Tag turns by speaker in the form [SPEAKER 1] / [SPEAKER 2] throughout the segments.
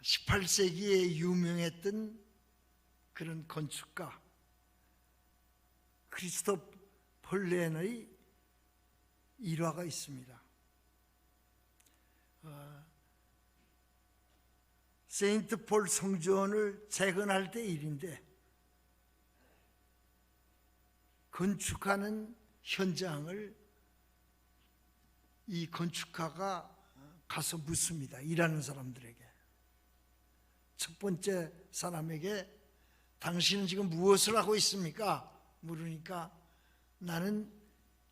[SPEAKER 1] 18세기에 유명했던 그런 건축가 크리스토프 폴렌의 일화가 있습니다. 세인트 폴 성전을 재건할 때 일인데 건축하는 현장을 이 건축가가 가서 묻습니다. 일하는 사람들에게. 첫 번째 사람에게 당신은 지금 무엇을 하고 있습니까? 물으니까 나는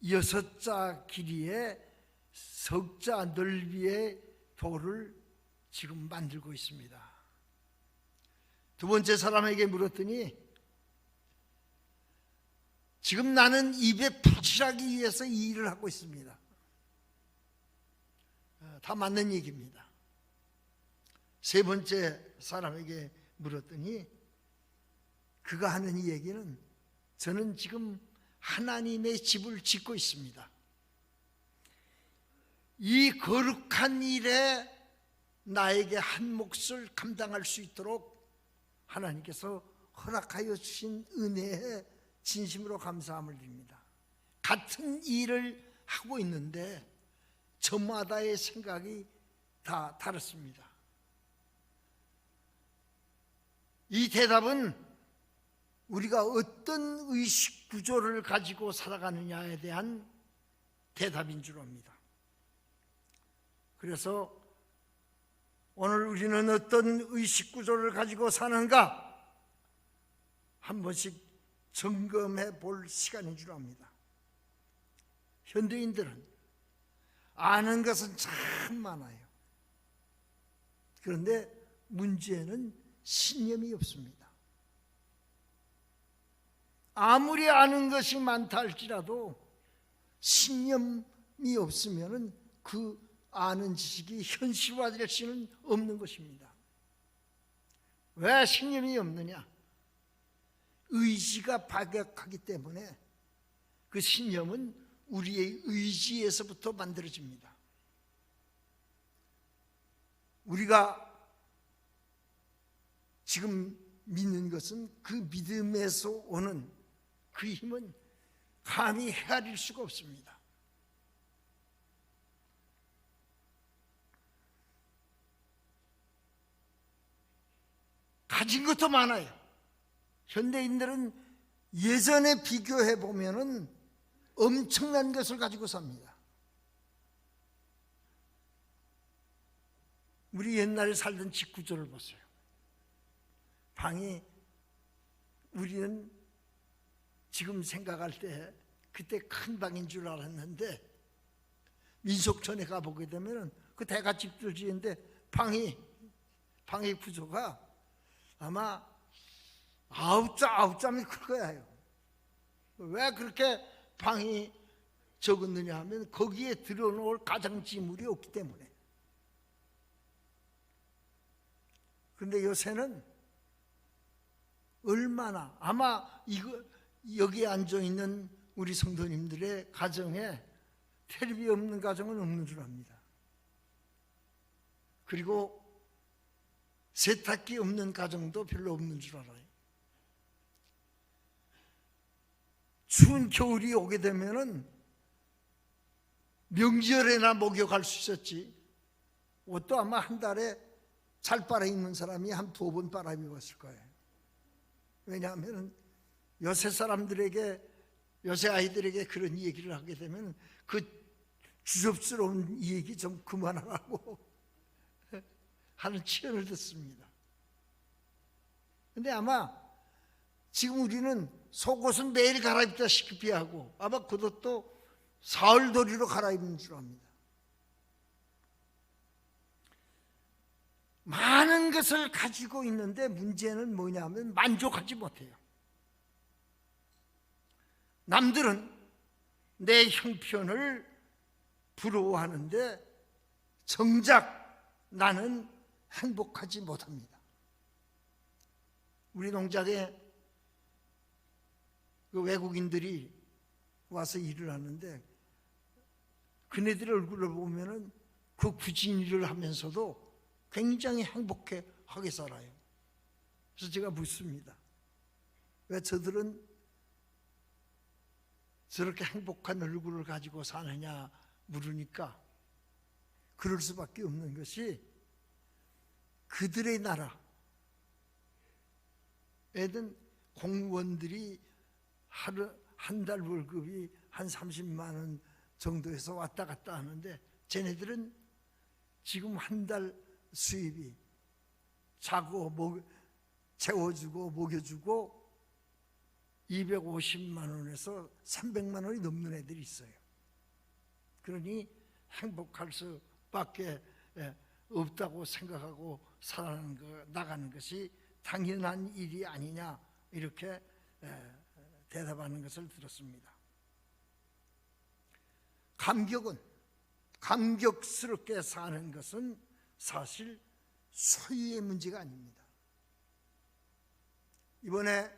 [SPEAKER 1] 6자 길이의 석자 넓이의 돌을 지금 만들고 있습니다. 두 번째 사람에게 물었더니 지금 나는 입에 풀칠하기 위해서 이 일을 하고 있습니다. 다 맞는 얘기입니다. 세 번째 사람에게 물었더니 그가 하는 이 얘기는 저는 지금 하나님의 집을 짓고 있습니다. 이 거룩한 일에 나에게 한 몫을 감당할 수 있도록 하나님께서 허락하여 주신 은혜에 진심으로 감사함을 드립니다. 같은 일을 하고 있는데 저마다의 생각이 다 다릅니다. 이 대답은 우리가 어떤 의식 구조를 가지고 살아가느냐에 대한 대답인 줄 압니다. 그래서 오늘 우리는 어떤 의식 구조를 가지고 사는가 한 번씩 점검해 볼 시간인 줄 압니다. 현대인들은 아는 것은 참 많아요. 그런데 문제는 신념이 없습니다. 아무리 아는 것이 많다 할지라도 신념이 없으면 그 아는 지식이 현실화될 수는 없는 것입니다. 왜 신념이 없느냐? 의지가 박약하기 때문에 그 신념은 우리의 의지에서부터 만들어집니다. 우리가 지금 믿는 것은 그 믿음에서 오는 그 힘은 감히 헤아릴 수가 없습니다. 가진 것도 많아요. 현대인들은 예전에 비교해 보면은 엄청난 것을 가지고 삽니다. 우리 옛날에 살던 집 구조를 보세요. 방이 우리는 지금 생각할 때 그때 큰 방인 줄 알았는데 민속촌에 가보게 되면 그 대갓집들 지은데 방의 구조가 아마 9잠이 클 거예요. 왜 그렇게 방이 적었느냐 하면 거기에 들어놓을 가장지물이 없기 때문에. 그런데 요새는 얼마나 아마 여기에 앉아있는 우리 성도님들의 가정에 텔레비 없는 가정은 없는 줄 압니다. 그리고 세탁기 없는 가정도 별로 없는 줄 알아요. 추운 겨울이 오게 되면은 명절에나 목욕할 수 있었지 옷도 아마 한 달에 잘 빨아 입는 사람이 한 2번 빨아 입었을 거예요. 왜냐하면 요새 사람들에게 요새 아이들에게 그런 얘기를 하게 되면 그 주접스러운 얘기 좀 그만하라고 하는 치연을 듣습니다. 그런데 아마 지금 우리는 속옷은 매일 갈아입다시피 하고 아마 그것도 사흘도리로 갈아입는 줄 압니다. 많은 것을 가지고 있는데 문제는 뭐냐면 만족하지 못해요. 남들은 내 형편을 부러워하는데 정작 나는 행복하지 못합니다. 우리 농장에 그 외국인들이 와서 일을 하는데 그네들의 얼굴을 보면은 그 구진 일을 하면서도 굉장히 행복해 행복하게 살아요. 그래서 제가 묻습니다. 왜 저들은 저렇게 행복한 얼굴을 가지고 사느냐 물으니까 그럴 수밖에 없는 것이 그들의 나라 애든 공무원들이 하루 한 달 월급이 한 30만 원 정도에서 왔다 갔다 하는데 쟤네들은 지금 한 달 수입이 자고 채워주고 먹여주고 250만 원에서 300만 원이 넘는 애들이 있어요. 그러니 행복할 수밖에 없다고 생각하고 나가는 것이 당연한 일이 아니냐 이렇게 대답하는 것을 들었습니다. 감격스럽게 사는 것은 사실 소유의 문제가 아닙니다. 이번에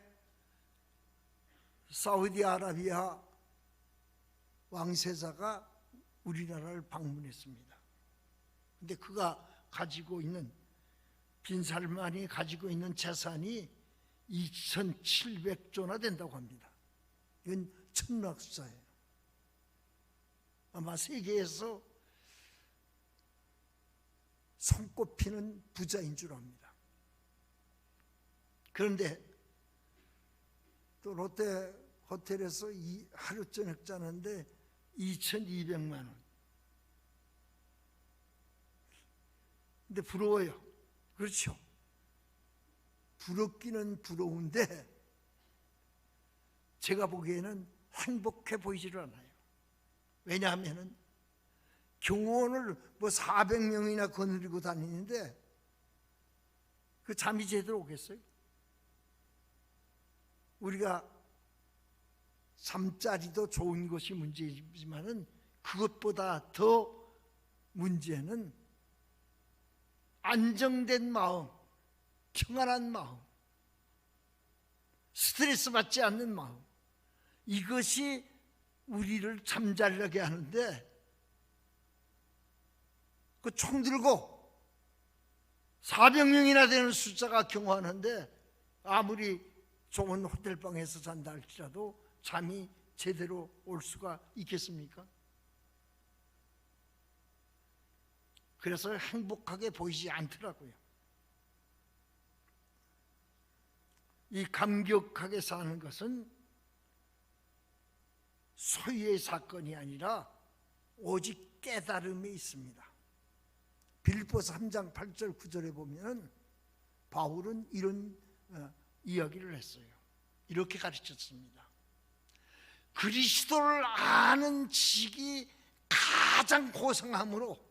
[SPEAKER 1] 사우디아라비아 왕세자가 우리나라를 방문했습니다. 근데 그가 가지고 있는 빈살만이 가지고 있는 재산이 2,700조나 된다고 합니다. 이건 천문학수사예요. 아마 세계에서 손꼽히는 부자인 줄 압니다. 그런데 또 롯데 호텔에서 하루 저녁 자는데 2,200만 원. 근데 부러워요. 그렇죠. 부럽기는 부러운데 제가 보기에는 행복해 보이지를 않아요. 왜냐하면 경호원을 400명이나 거느리고 다니는데 그 잠이 제대로 오겠어요? 우리가 잠자리도 좋은 것이 문제이지만은 그것보다 더 문제는 안정된 마음, 평안한 마음, 스트레스 받지 않는 마음, 이것이 우리를 잠자려게 하는데 그 총 들고 400명이나 되는 숫자가 경호하는데 아무리 좋은 호텔방에서 잔다 할지라도 잠이 제대로 올 수가 있겠습니까? 그래서 행복하게 보이지 않더라고요. 이 감격하게 사는 것은 소유의 사건이 아니라 오직 깨달음이 있습니다. 빌립보서 3장 8절 9절에 보면 바울은 이런 이야기를 했어요. 이렇게 가르쳤습니다. 그리스도를 아는 지식이 가장 고상함으로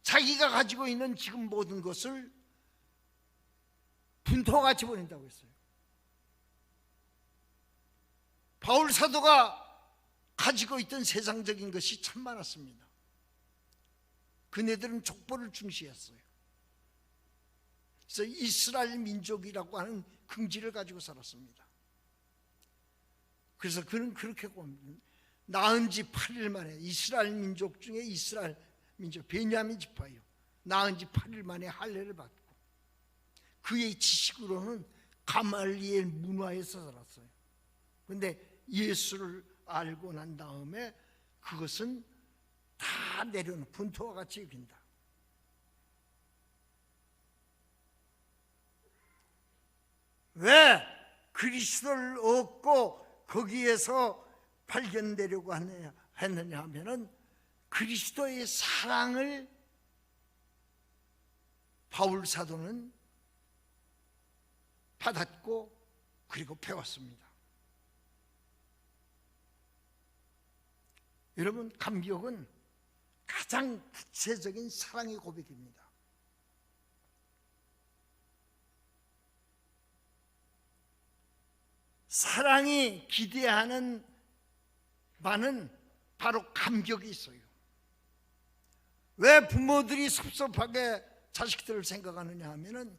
[SPEAKER 1] 자기가 가지고 있는 지금 모든 것을 분토같이 보낸다고 했어요. 바울 사도가 가지고 있던 세상적인 것이 참 많았습니다. 그네들은 족보를 중시했어요. 그래서 이스라엘 민족이라고 하는 긍지를 가지고 살았습니다. 그래서 그는 그렇게 봅니다. 낳은 지 8일 만에 이스라엘 민족 중에 이스라엘 민족 베냐민 지파예요. 낳은 지 8일 만에 할례를 받고 그의 지식으로는 가말리엘 문화에서 살았어요. 그런데 예수를 알고 난 다음에 그것은 다 내려놓은 분토와 같이 여긴다. 왜 그리스도를 얻고 거기에서 발견되려고 했느냐 하면은 그리스도의 사랑을 바울 사도는 받았고 그리고 배웠습니다. 여러분, 감격은 가장 구체적인 사랑의 고백입니다. 사랑이 기대하는 바는 바로 감격이 있어요. 왜 부모들이 섭섭하게 자식들을 생각하느냐 하면은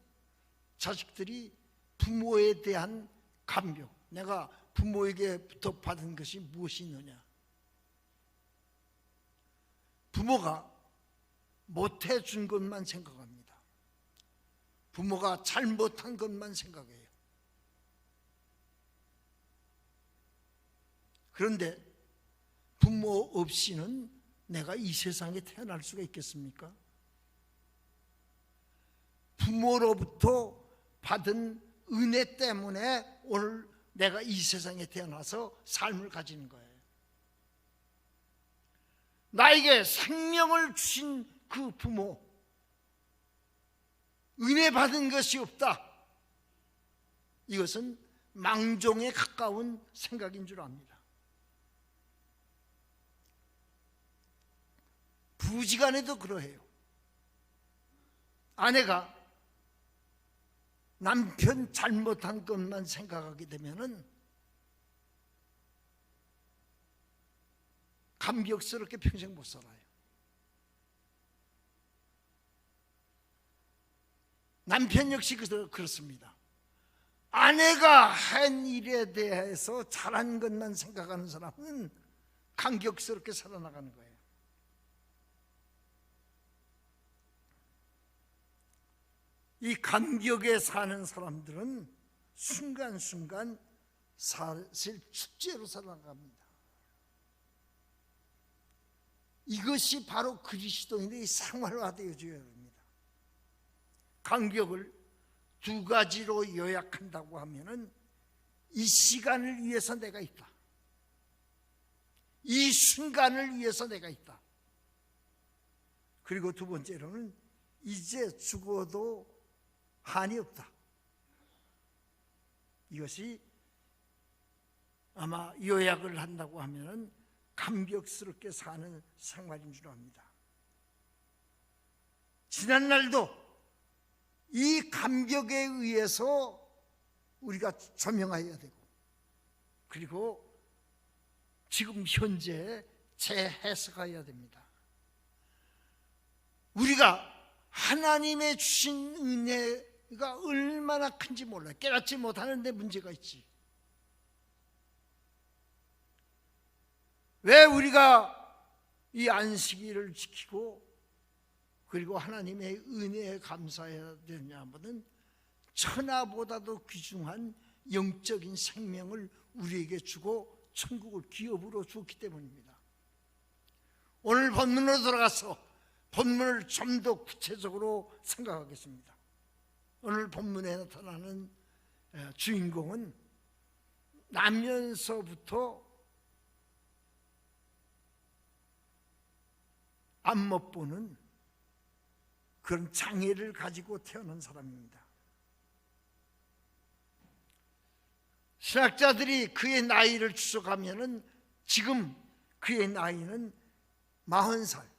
[SPEAKER 1] 자식들이 부모에 대한 감격, 내가 부모에게부터 받은 것이 무엇이 있느냐, 부모가 못해준 것만 생각합니다. 부모가 잘못한 것만 생각해요. 그런데 부모 없이는 내가 이 세상에 태어날 수가 있겠습니까? 부모로부터 받은 은혜 때문에 오늘 내가 이 세상에 태어나서 삶을 가지는 거예요. 나에게 생명을 주신 그 부모, 은혜 받은 것이 없다. 이것은 망종에 가까운 생각인 줄 압니다. 부지간에도 그러해요. 아내가 남편 잘못한 것만 생각하게 되면은 감격스럽게 평생 못 살아요. 남편 역시 그렇습니다. 아내가 한 일에 대해서 잘한 것만 생각하는 사람은 감격스럽게 살아나가는 거예요. 이 감격에 사는 사람들은 순간순간 사실 축제로 살아갑니다. 이것이 바로 그리스도인의 생활화되어져야 합니다. 감격을 두 가지로 요약한다고 하면은 이 시간을 위해서 내가 있다. 이 순간을 위해서 내가 있다. 그리고 두 번째로는 이제 죽어도 한이 없다. 이것이 아마 요약을 한다고 하면은 감격스럽게 사는 생활인 줄 압니다. 지난날도 이 감격에 의해서 우리가 조명하여야 되고, 그리고 지금 현재 재해석해야 됩니다. 우리가 하나님의 주신 은혜가 얼마나 큰지 몰라요. 깨닫지 못하는데 문제가 있지. 왜 우리가 이 안식일을 지키고 그리고 하나님의 은혜에 감사해야 되냐면은 천하보다도 귀중한 영적인 생명을 우리에게 주고 천국을 기업으로 주었기 때문입니다. 오늘 본문으로 돌아가서 본문을 좀 더 구체적으로 생각하겠습니다. 오늘 본문에 나타나는 주인공은 나면서부터 안 못 보는 그런 장애를 가지고 태어난 사람입니다. 신학자들이 그의 나이를 추적하면은 지금 그의 나이는 40살,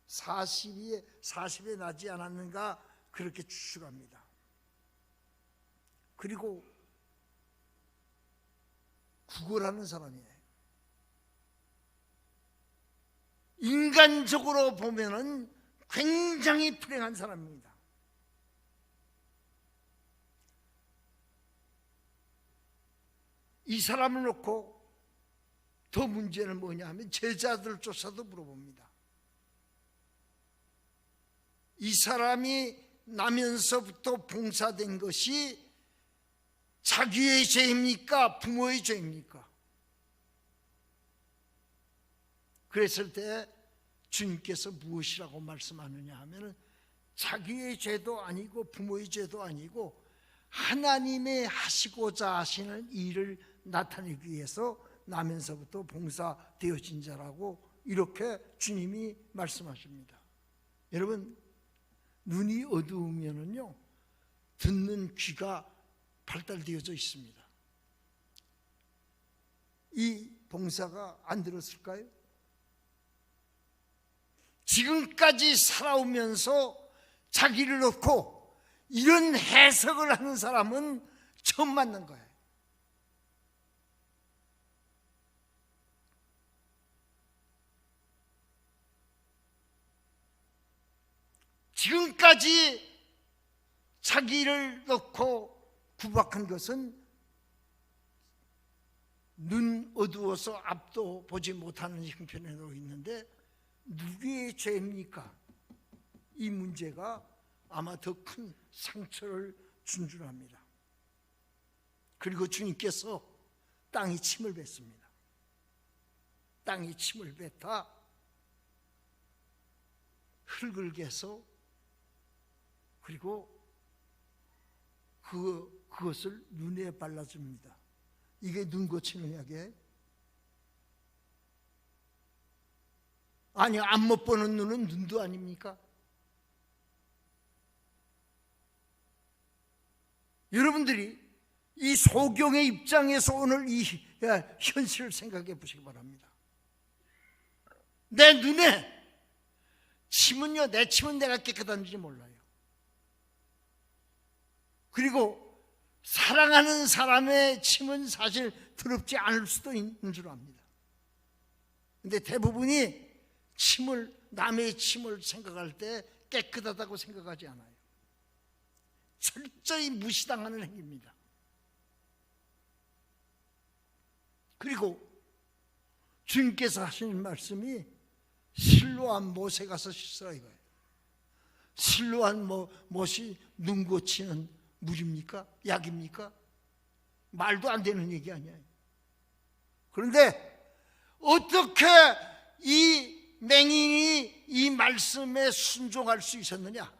[SPEAKER 1] 40에 나지 않았는가 그렇게 추측합니다. 그리고 구걸하는 사람이에요. 인간적으로 보면은 굉장히 불행한 사람입니다. 이 사람을 놓고 더 문제는 뭐냐 하면 제자들조차도 물어봅니다. 이 사람이 나면서부터 봉사된 것이 자기의 죄입니까? 부모의 죄입니까? 그랬을 때 주님께서 무엇이라고 말씀하느냐 하면 자기의 죄도 아니고 부모의 죄도 아니고 하나님의 하시고자 하시는 일을 나타내기 위해서 나면서부터 봉사되어진 자라고 이렇게 주님이 말씀하십니다. 여러분, 눈이 어두우면은요 듣는 귀가 발달되어져 있습니다. 이 봉사가 안 들었을까요? 지금까지 살아오면서 자기를 놓고 이런 해석을 하는 사람은 처음 만난 거예요. 지금까지 자기를 놓고 구박한 것은 눈 어두워서 앞도 보지 못하는 형편으로 있는데 누구의 죄입니까? 이 문제가 아마 더 큰 상처를 준 줄 압니다. 그리고 주님께서 땅이 침을 뱉습니다. 땅이 침을 뱉어 흙을 개서 그리고 그것을 눈에 발라줍니다. 이게 눈 고치는 약이에요? 아니, 안 못 보는 눈은 눈도 아닙니까? 여러분들이 이 소경의 입장에서 오늘 이 현실을 생각해 보시기 바랍니다. 내 눈에 침은요, 내 침은 내가 깨끗한지 몰라요. 그리고 사랑하는 사람의 침은 사실 더럽지 않을 수도 있는 줄 압니다. 근데 대부분이 남의 침을 생각할 때 깨끗하다고 생각하지 않아요. 철저히 무시당하는 행위입니다. 그리고 주님께서 하시는 말씀이 실로암 못에 가서 씻으라 이거예요. 실로암 못이 눈 고치는 물입니까? 약입니까? 말도 안 되는 얘기 아니에요. 그런데 어떻게 이 맹인이 이 말씀에 순종할 수 있었느냐?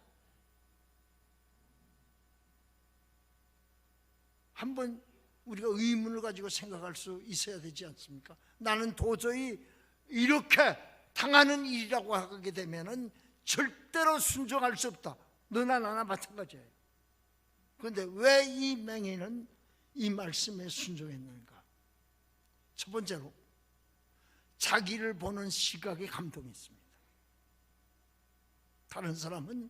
[SPEAKER 1] 한번 우리가 의문을 가지고 생각할 수 있어야 되지 않습니까? 나는 도저히 이렇게 당하는 일이라고 하게 되면은 절대로 순종할 수 없다. 너나 나나 마찬가지예요. 그런데 왜 이 맹인은 이 말씀에 순종했는가? 첫 번째로 자기를 보는 시각에 감동이 있습니다. 다른 사람은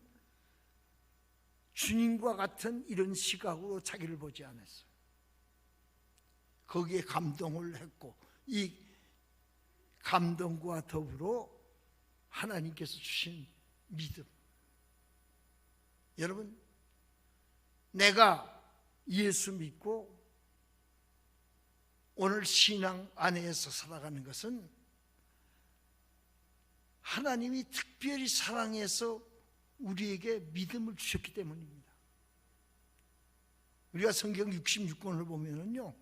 [SPEAKER 1] 주님과 같은 이런 시각으로 자기를 보지 않았어요. 거기에 감동을 했고, 이 감동과 더불어 하나님께서 주신 믿음. 여러분, 내가 예수 믿고 오늘 신앙 안에서 살아가는 것은 하나님이 특별히 사랑해서 우리에게 믿음을 주셨기 때문입니다. 우리가 성경 66권을 보면은요,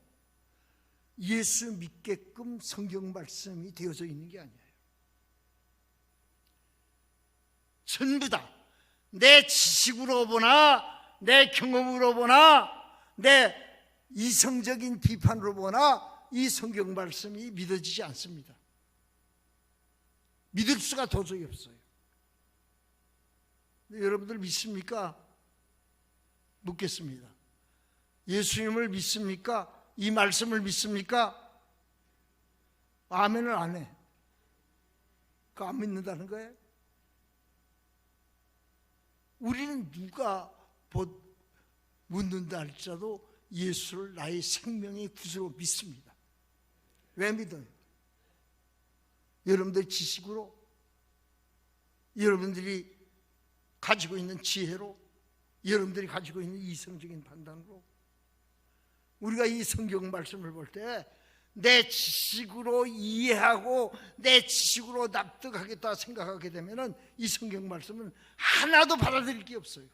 [SPEAKER 1] 예수 믿게끔 성경 말씀이 되어져 있는 게 아니에요. 전부 다 내 지식으로 보나 내 경험으로 보나 내 이성적인 비판으로 보나 이 성경 말씀이 믿어지지 않습니다. 믿을 수가 도저히 없어요. 여러분들 믿습니까? 묻겠습니다. 예수님을 믿습니까? 이 말씀을 믿습니까? 아멘을 안 해. 그거 안 믿는다는 거예요? 우리는 누가 묻는다 할지라도 예수를 나의 생명의 구주로 믿습니다. 왜 믿어요? 여러분들 지식으로, 여러분들이 가지고 있는 지혜로, 여러분들이 가지고 있는 이성적인 판단으로. 우리가 이 성경 말씀을 볼 때 내 지식으로 이해하고 내 지식으로 납득하겠다 생각하게 되면은 이 성경 말씀은 하나도 받아들일 게 없어요.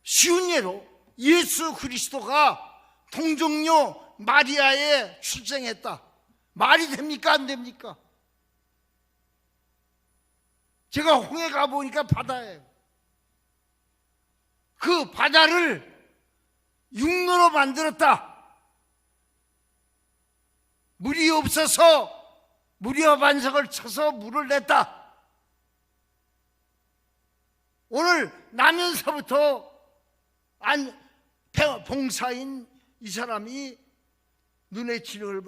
[SPEAKER 1] 쉬운 예로 예수 그리스도가 동정녀 마리아에 출생했다. 말이 됩니까? 안 됩니까? 제가 홍해 가보니까 바다예요. 그 바다를 육로로 만들었다. 물이 없어서 무리와 반석을 쳐서 물을 냈다. 오늘 나면서부터 봉사인 이 사람이 눈에 진흙을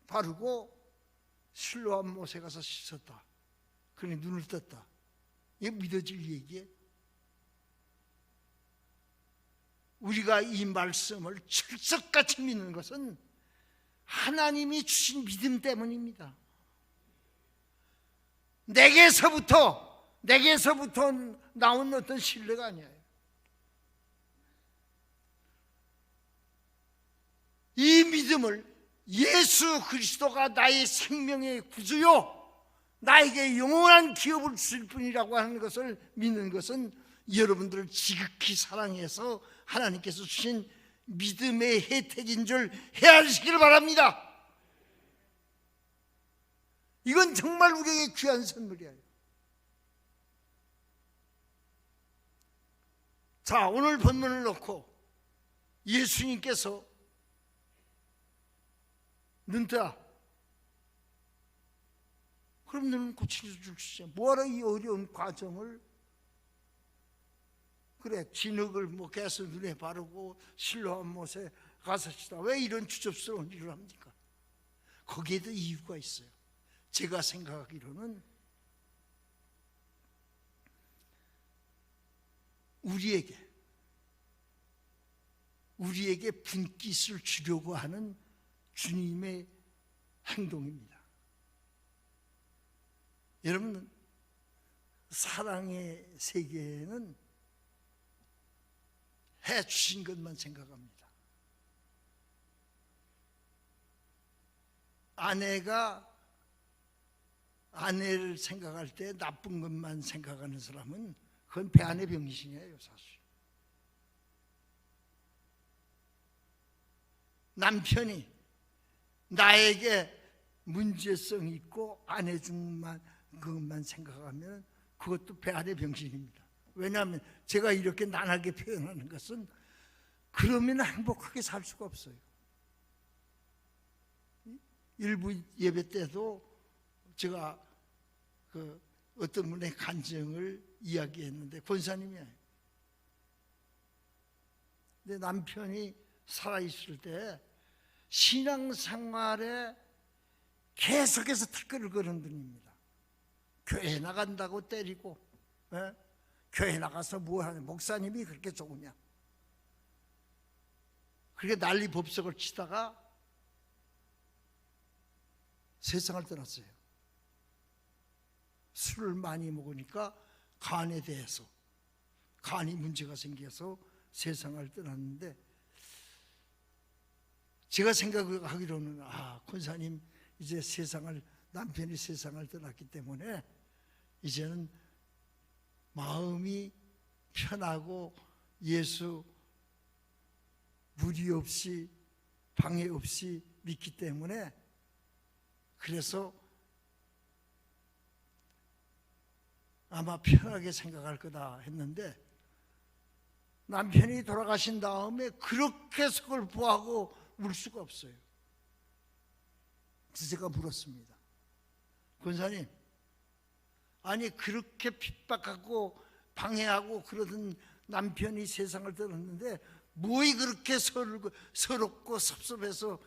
[SPEAKER 1] 바르고 실로암 못에 가서 씻었다. 그러니 눈을 떴다. 이게 믿어질 얘기예요? 우리가 이 말씀을 철석같이 믿는 것은 하나님이 주신 믿음 때문입니다. 내게서부터 나온 어떤 신뢰가 아니에요. 이 믿음을 예수 그리스도가 나의 생명의 구주요 나에게 영원한 기업을 주실 분이라고 하는 것을 믿는 것은 여러분들을 지극히 사랑해서 하나님께서 주신 믿음의 혜택인 줄 헤아리시기를 바랍니다. 이건 정말 우리에게 귀한 선물이에요. 자, 오늘 본문을 놓고 예수님께서 눈뜨아, 그럼 너는 고쳐줄 수 있어. 뭐하러 이 어려운 과정을, 그래 진흙을 깨서 눈에 바르고 실로암 못에 가서 치다 왜 이런 추접스러운 일을 합니까? 거기에도 이유가 있어요. 제가 생각하기로는 우리에게 분깃을 주려고 하는 주님의 행동입니다. 여러분, 사랑의 세계에는 해 주신 것만 생각합니다. 아내가 아내를 생각할 때 나쁜 것만 생각하는 사람은 그건 배 안의 병신이에요, 사실. 남편이 나에게 문제성 있고 안 해준 그것만 생각하면 그것도 배 안의 병신입니다. 왜냐하면 제가 이렇게 난하게 표현하는 것은 그러면 행복하게 살 수가 없어요. 일부 예배 때도 제가 어떤 분의 간증을 이야기했는데 권사님이에요. 근데 남편이 살아있을 때 신앙생활에 계속해서 태클을 거는 분입니다. 교회 나간다고 때리고, 교회 나가서 뭐 하냐, 목사님이 그렇게 좋으냐, 그렇게 난리 법석을 치다가 세상을 떠났어요. 술을 많이 먹으니까 간에 대해서, 간이 문제가 생겨서 세상을 떠났는데, 제가 생각하기로는 권사님 이제 남편이 세상을 떠났기 때문에 이제는 마음이 편하고 예수 무리 없이 방해 없이 믿기 때문에, 그래서 아마 편하게 생각할 거다 했는데, 남편이 돌아가신 다음에 그렇게 서글퍼하고 울 수가 없어요. 그래서 제가 물었습니다. 권사님, 아니 그렇게 핍박하고 방해하고 그러던 남편이 세상을 떠났는데 뭐이 그렇게 서럽고 섭섭해서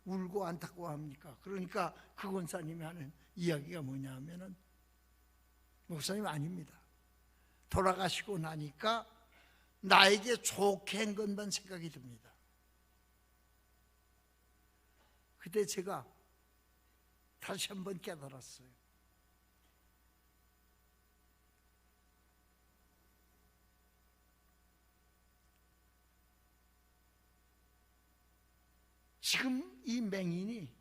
[SPEAKER 1] 울고 안타까워합니까? 그러니까 그 권사님이 하는 이야기가 뭐냐 하면은, 목사님 아닙니다. 돌아가시고 나니까 나에게 좋게 한 것만 생각이 듭니다. 그때 제가 다시 한번 깨달았어요. 지금 이 맹인이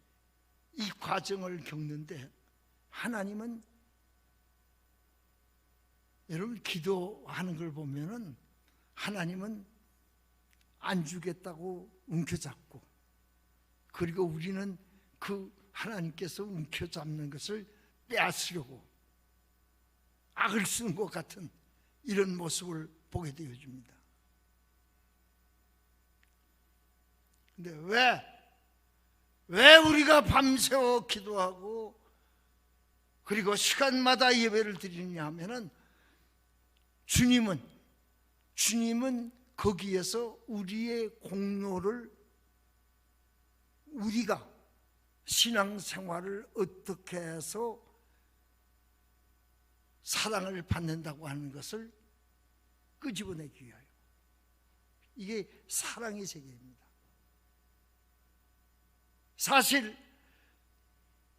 [SPEAKER 1] 이 과정을 겪는데, 하나님은, 여러분 기도하는 걸 보면은 하나님은 안 주겠다고 움켜잡고, 그리고 우리는 그 하나님께서 움켜잡는 것을 빼앗으려고 악을 쓰는 것 같은 이런 모습을 보게 되어집니다. 근데 왜 우리가 밤새워 기도하고 그리고 시간마다 예배를 드리느냐 하면은, 주님은 거기에서 우리의 공로를, 우리가 신앙생활을 어떻게 해서 사랑을 받는다고 하는 것을 끄집어내기 위하여, 이게 사랑의 세계입니다. 사실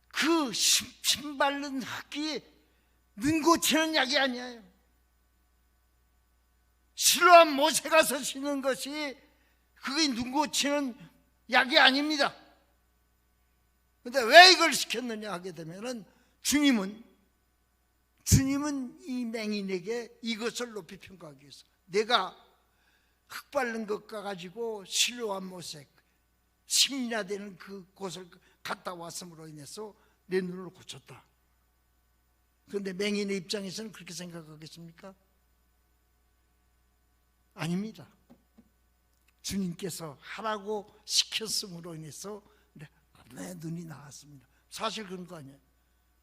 [SPEAKER 1] 그 신발른 흙이 눈 고치는 약이 아니에요. 실로암 못에 가서 신는 것이 그게 눈 고치는 약이 아닙니다. 그런데 왜 이걸 시켰느냐 하게 되면은, 주님은 이 맹인에게 이것을 높이 평가하기 위해서, 내가 흙 밟는 것과 가지고 실로암 모색 10이나 되는 그곳을 갔다 왔음으로 인해서 내 눈을 고쳤다. 그런데 맹인의 입장에서는 그렇게 생각하겠습니까? 아닙니다. 주님께서 하라고 시켰음으로 인해서 내 눈이 나았습니다. 사실 그런 거 아니에요.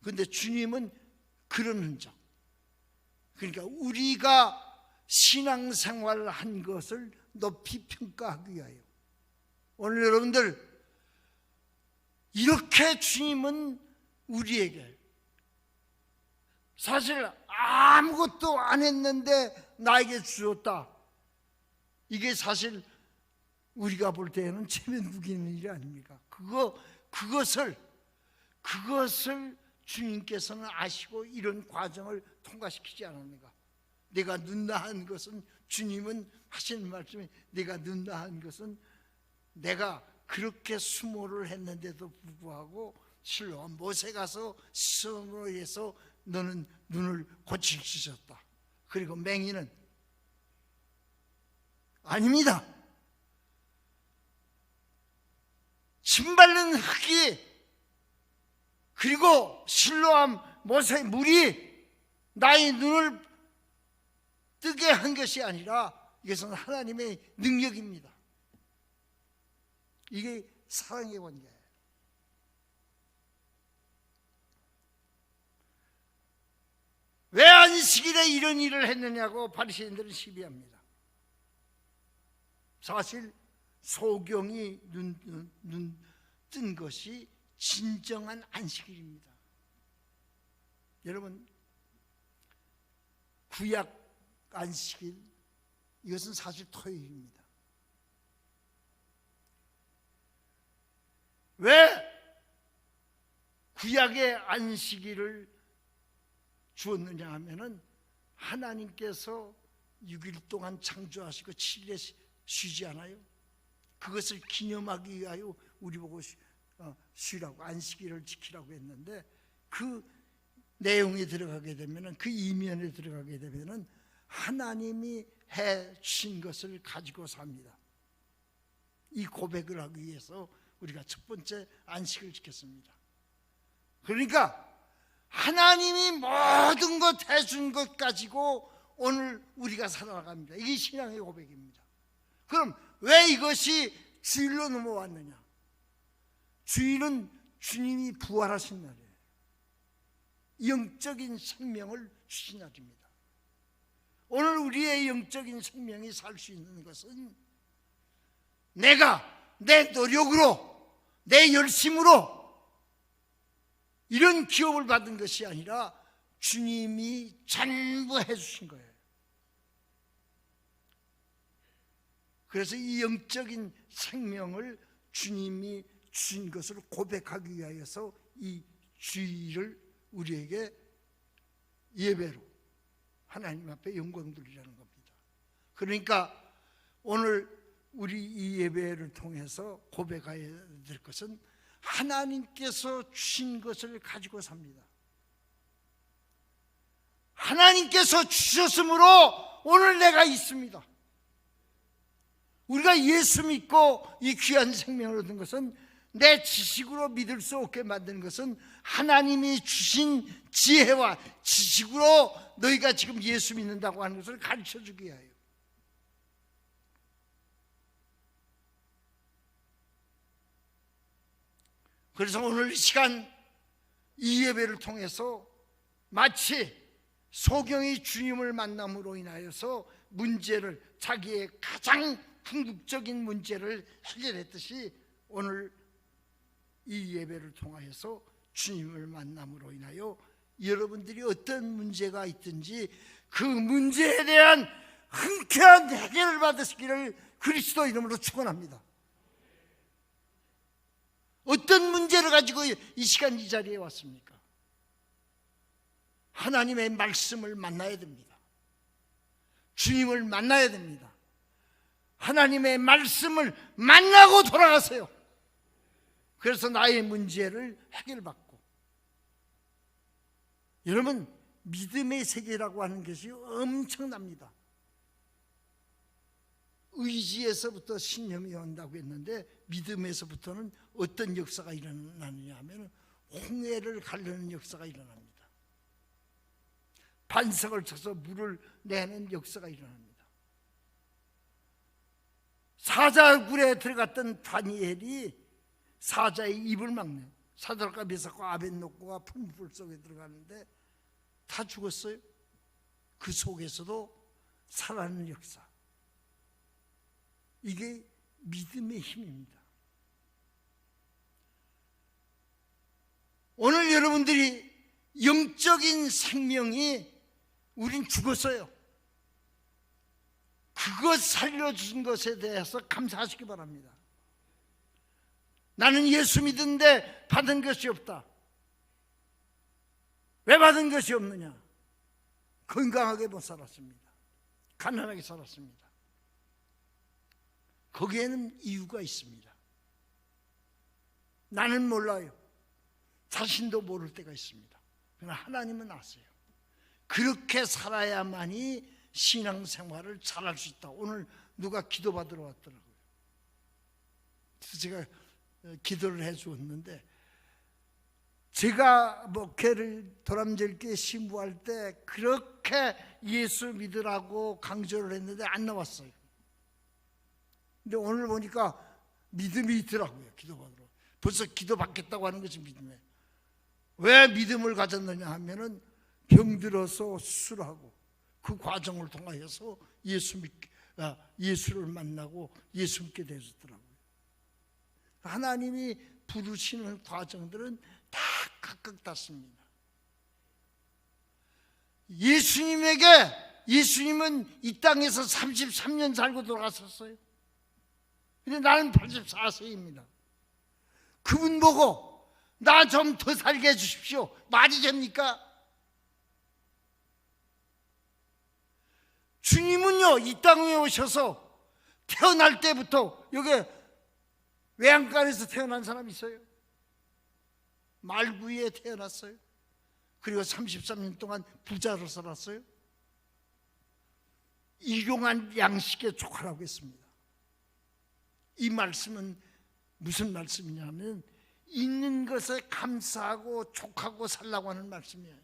[SPEAKER 1] 그런데 주님은 그런 흔적, 그러니까 우리가 신앙생활을 한 것을 높이 평가하기 위하여, 오늘 여러분들 이렇게 주님은 우리에게 사실 아무것도 안 했는데 나에게 주었다. 이게 사실 우리가 볼 때에는 체면 구기는 일이 아닙니까? 그것을 주님께서는 아시고 이런 과정을 통과시키지 않았는가? 내가 눈나한 것은, 주님은 하시는 말씀이, 내가 눈나한 것은 내가 그렇게 수모를 했는데도 불구하고 실로암 못에 가서 시선으로 해서 너는 눈을 고치셨다. 그리고 맹인은 아닙니다. 침 밟는 흙이, 그리고 실로암 못의 물이 나의 눈을 뜨게 한 것이 아니라 이것은 하나님의 능력입니다. 이게 사랑의 관계예요. 왜 안식일에 이런 일을 했느냐고 바리새인들은 시비합니다. 사실 소경이 눈 뜬 것이 진정한 안식일입니다. 여러분, 구약 안식일, 이것은 사실 토요일입니다. 왜 구약의 안식일을 주었느냐 하면은, 하나님께서 6일 동안 창조하시고 7일에 쉬지 않아요? 그것을 기념하기 위하여 우리 보고 쉬라고, 안식일을 지키라고 했는데, 그 내용에 들어가게 되면은, 그 이면에 들어가게 되면은 하나님이 해 주신 것을 가지고 삽니다. 이 고백을 하기 위해서 우리가 첫 번째 안식을 지켰습니다. 그러니까 하나님이 모든 것 해준 것 가지고 오늘 우리가 살아갑니다. 이게 신앙의 고백입니다. 그럼 왜 이것이 주일로 넘어왔느냐? 주일은 주님이 부활하신 날이에요. 영적인 생명을 주신 날입니다. 오늘 우리의 영적인 생명이 살 수 있는 것은 내가 내 노력으로, 내 열심으로 이런 기업을 받은 것이 아니라 주님이 전부 해주신 거예요. 그래서 이 영적인 생명을 주님이 주신 것을 고백하기 위하여서 이 주일을 우리에게 예배로 하나님 앞에 영광 돌리라는 겁니다. 그러니까 오늘 우리 이 예배를 통해서 고백해야 될 것은 하나님께서 주신 것을 가지고 삽니다. 하나님께서 주셨으므로 오늘 내가 있습니다. 우리가 예수 믿고 이 귀한 생명을 얻은 것은, 내 지식으로 믿을 수 없게 만드는 것은 하나님이 주신 지혜와 지식으로 너희가 지금 예수 믿는다고 하는 것을 가르쳐 주기 위하여. 그래서 오늘 이 시간 이 예배를 통해서 마치 소경이 주님을 만남으로 인하여서 문제를, 자기의 가장 궁극적인 문제를 해결했듯이, 오늘 이 예배를 통하여서 주님을 만남으로 인하여 여러분들이 어떤 문제가 있든지 그 문제에 대한 흔쾌한 해결을 받으시기를 그리스도 이름으로 축원합니다. 어떤 문제를 가지고 이 시간 이 자리에 왔습니까? 하나님의 말씀을 만나야 됩니다. 주님을 만나야 됩니다. 하나님의 말씀을 만나고 돌아가세요. 그래서 나의 문제를 해결받고 여러분, 믿음의 세계라고 하는 것이 엄청납니다. 의지에서부터 신념이 온다고 했는데, 믿음에서부터는 어떤 역사가 일어나느냐 하면 홍해를 가르는 역사가 일어납니다. 반석을 쳐서 물을 내는 역사가 일어납니다. 사자굴에 들어갔던 다니엘이 사자의 입을 막는, 사드락과 메삭과 아벳노고가 풀무불 속에 들어가는데 다 죽었어요. 그 속에서도 살아나는 역사, 이게 믿음의 힘입니다. 오늘 여러분들이 영적인 생명이, 우린 죽었어요. 그것 살려주신 것에 대해서 감사하시기 바랍니다. 나는 예수 믿는데 받은 것이 없다. 왜 받은 것이 없느냐? 건강하게 못 살았습니다. 가난하게 살았습니다. 거기에는 이유가 있습니다. 나는 몰라요. 자신도 모를 때가 있습니다. 그러나 하나님은 아세요. 그렇게 살아야만이 신앙생활을 잘할 수 있다. 오늘 누가 기도받으러 왔더라고요. 제가 기도를 해 주었는데, 제가 목회를 도람절교회 신부할 때 그렇게 예수 믿으라고 강조를 했는데 안 나왔어요. 근데 오늘 보니까 믿음이 있더라고요. 기도받으러. 벌써 기도받겠다고 하는 것이 믿음이에요. 왜 믿음을 가졌느냐 하면은 병들어서 수술하고 그 과정을 통하여서 예수를 만나고 예수 믿게 되셨더라고요. 하나님이 부르시는 과정들은 다 각각 닿습니다. 예수님은 이 땅에서 33년 살고 돌아갔었어요. 근데 나는 84세입니다. 그분 보고 나 좀 더 살게 해주십시오, 말이 됩니까? 주님은요, 이 땅에 오셔서 태어날 때부터, 여기 외양간에서 태어난 사람 있어요? 말구이에 태어났어요. 그리고 33년 동안 부자로 살았어요. 일용한 양식에 족하라고 했습니다. 이 말씀은 무슨 말씀이냐면 있는 것에 감사하고 족하고 살라고 하는 말씀이에요.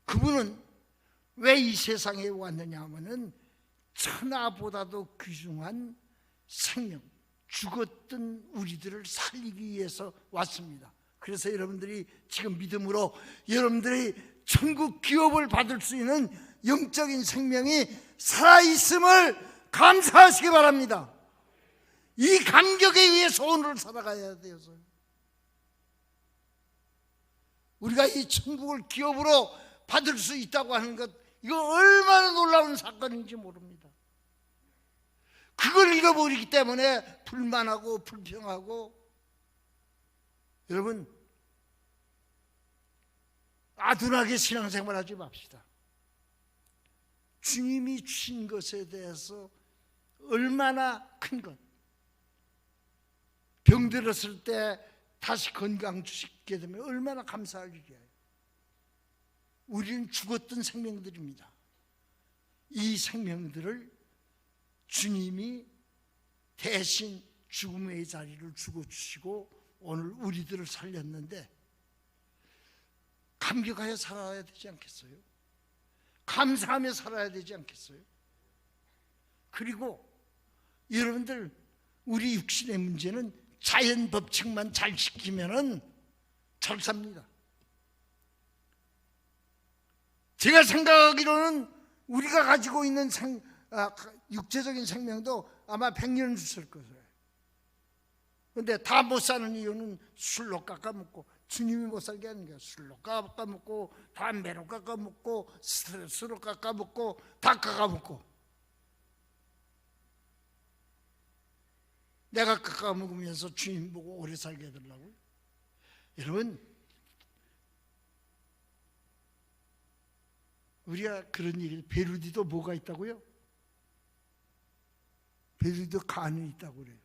[SPEAKER 1] 그분은 왜 이 세상에 왔느냐 하면은 천하보다도 귀중한 생명, 죽었던 우리들을 살리기 위해서 왔습니다. 그래서 여러분들이 지금 믿음으로 여러분들이 천국 기업을 받을 수 있는 영적인 생명이 살아있음을 감사하시기 바랍니다. 이 감격에 의해서 오늘을 살아가야 되어서 우리가 이 천국을 기업으로 받을 수 있다고 하는 것, 이거 얼마나 놀라운 사건인지 모릅니다. 그걸 잃어버리기 때문에 불만하고 불평하고, 여러분 아둔하게 신앙생활하지 맙시다. 주님이 주신 것에 대해서 얼마나 큰 것, 병들었을 때 다시 건강 주시게 되면 얼마나 감사할 일이에요. 우리는 죽었던 생명들입니다. 이 생명들을 주님이 대신 죽음의 자리를 죽어주시고 오늘 우리들을 살렸는데 감격하여 살아야 되지 않겠어요? 감사하며 살아야 되지 않겠어요? 그리고 여러분들, 우리 육신의 문제는 자연 법칙만 잘 지키면은 잘 삽니다. 제가 생각하기로는 우리가 가지고 있는 육체적인 생명도 아마 100년 있을 거예요. 그런데 다 못 사는 이유는 술로 깎아먹고, 주님이 못 살게 하는 거예요. 술로 깎아먹고, 담배로 깎아먹고, 스트레스로 깎아먹고, 다 깎아먹고. 내가 깎아먹으면서 주님 보고 오래 살게 해달라고요? 여러분, 우리가 그런 얘기, 베르디도 뭐가 있다고요? 베르디도 간이 있다고 그래요.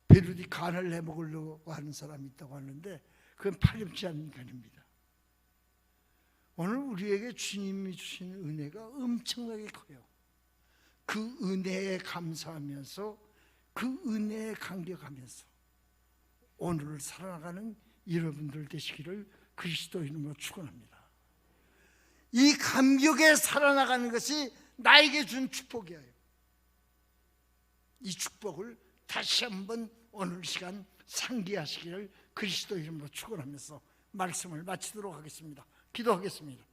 [SPEAKER 1] 베르디 간을 해먹으려고 하는 사람이 있다고 하는데, 그건 파렴치 않은 인간입니다. 오늘 우리에게 주님이 주신 은혜가 엄청나게 커요. 그 은혜에 감사하면서 그 은혜에 감격하면서 오늘을 살아가는 여러분들 되시기를 그리스도 이름으로 축원합니다. 이 감격에 살아나가는 것이 나에게 준 축복이에요. 이 축복을 다시 한번 오늘 시간 상기하시기를 그리스도 이름으로 축원하면서 말씀을 마치도록 하겠습니다. 기도하겠습니다.